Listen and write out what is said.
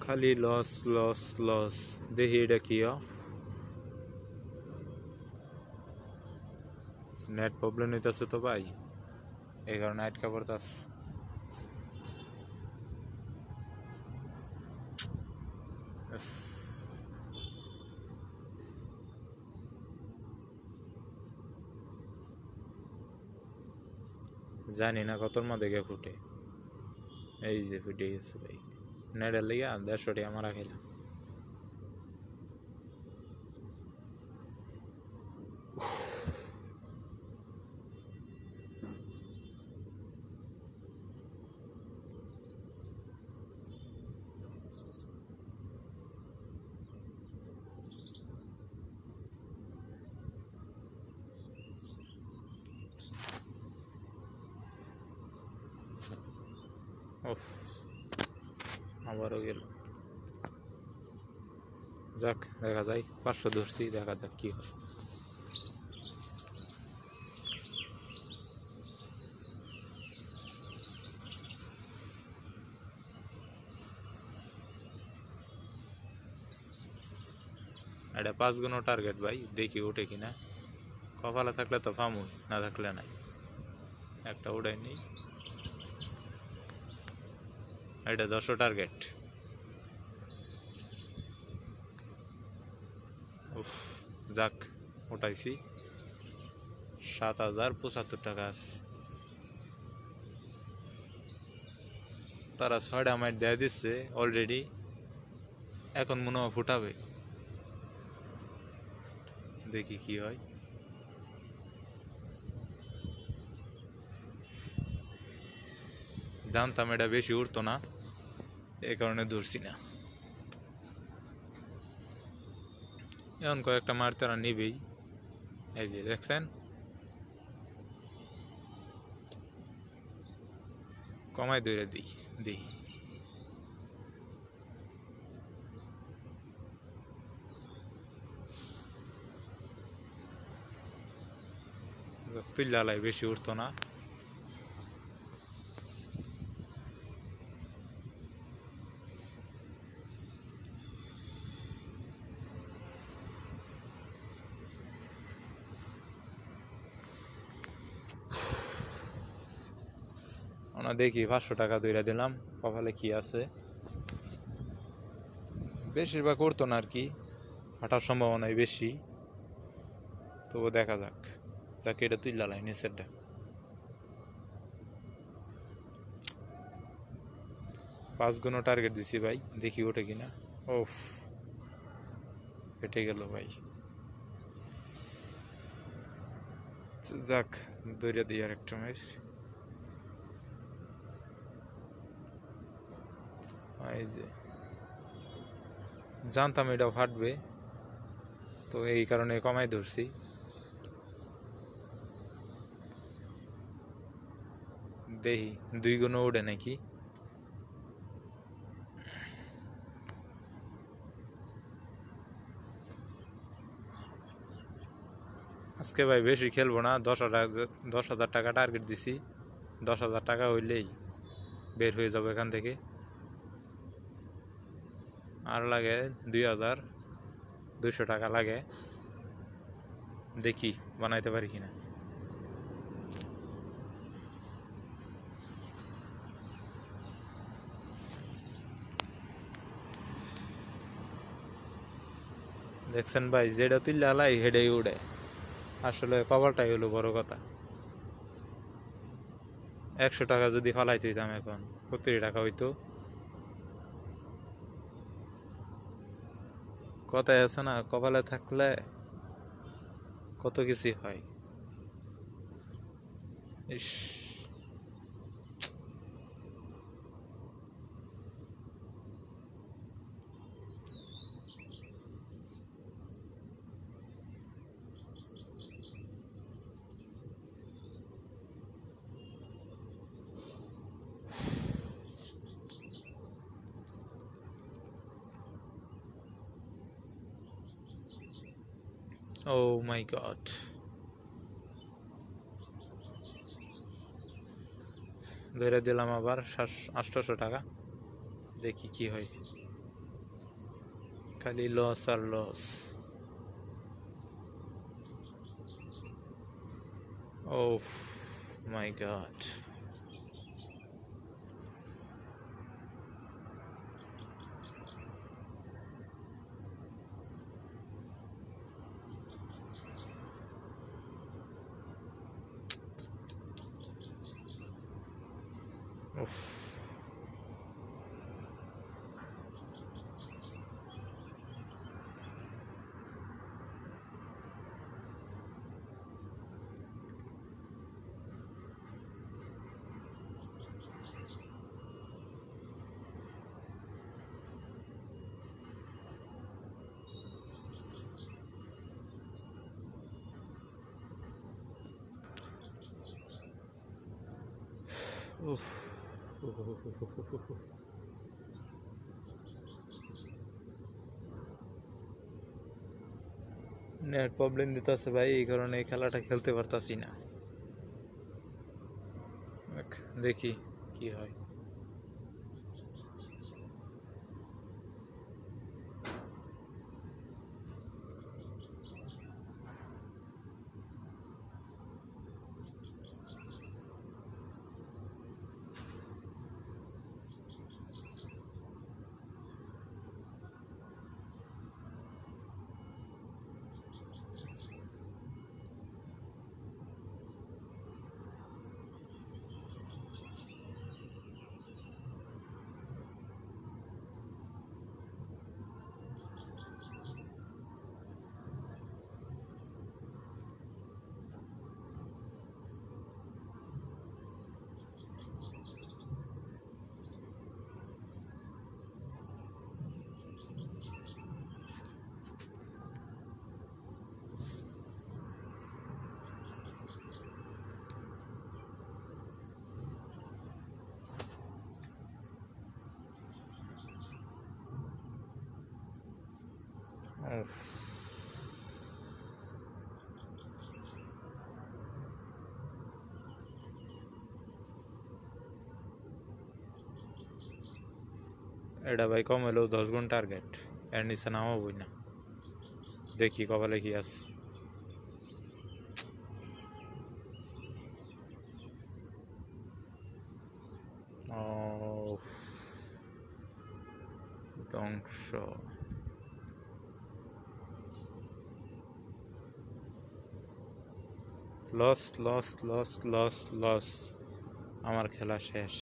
খালি loss loss loss. দেখি এটা কি নেট প্রবলেম হইতেছে তো ভাই, এই কারণে আটকা পড়তাছে। জানি না কতর মধ্যে গিয়ে ফুটে। এই যে ফুটে গেছে ভাই, নেটের লেগে 150 টাকা মারা খেলাম। আবারও গেল। যাক দেখা যায়, 500 ধরছি, দেখা যাক কি হয়। এটা 5 গুণ টার্গেট ভাই, দেখি ওঠে কিনা। কপালে থাকলে তো ফামুই, না থাকলে নাই। একটা উড়াই নেই। এটা 10 টার্গেট। উফ, যাক উঠাইছি। 7075 টাকা আছে। তারা 6টা মাইট দেয়া দিচ্ছে অলরেডি, এখন মনে হয় ফুটাবে। দেখি কি হয়। জানতাম এটা বেশি উঠতো না, এই কারণে ধরছি না। এখন কয়েকটা মার তারা নিবেই। এই যে দেখছেন, কমাই ধরে দিই দিই। তুইলাই বেশি উঠতো না। আমরা দেখি 500 টাকা দইরা দিলাম, কপালে কি আছে। বেশিরভাগ করতো না আর কি, হাঁটার সম্ভাবনাই বেশি। তবু দেখা যাক। যাকে এটা তুই লালাই নিচেরটা। 5 গুণ টার্গেট দিছি ভাই, দেখি ওঠে কিনা। ওফ, ফেটে গেল ভাই। যাক দইরা দিই আর একটা মাইর। এই যে জানতাম এটা ফাটবে, তো এই কারণে কমাই ধরছি। দেখি 2 গুণ ওঠে নাকি। আজকে ভাই বেশি খেলবো না, 10,000 টাকা টার্গেট দিছি। 10,000 টাকা হইলেই বের হয়ে যাবো এখান থেকে। আর লাগে 2,200 টাকা লাগে, দেখি বানাইতে পারি কিনা। দেখছেন ভাই, যেটা তুই লালাই হেডেই উড়ে। আসলে কপালটাই হলো বড় কথা। 100 টাকা যদি ফালাই দিতাম এখন 70 টাকা হইতো। কথায় আছে না, কপালে থাকলে কত কিছু হয়। ইস, ও মাই গড। ধরে দিলাম আবার 800 টাকা, দেখি কি হয়। খালি লস আর লস। ওহ মাই গড। উফ, উফ, নেট প্রবলেম দিতেছে ভাই, এই কারণে এই খেলাটা খেলতে পারতাছি না। দেখি কি হয়। উফ, এটা ভাই কম হলেও 10 গুণ টার্গেট, এর নিচে নামাবই না। দেখি কপালে কি আছে। ধ্বংস। Loss loss loss loss loss, আমার খেলা শেষ।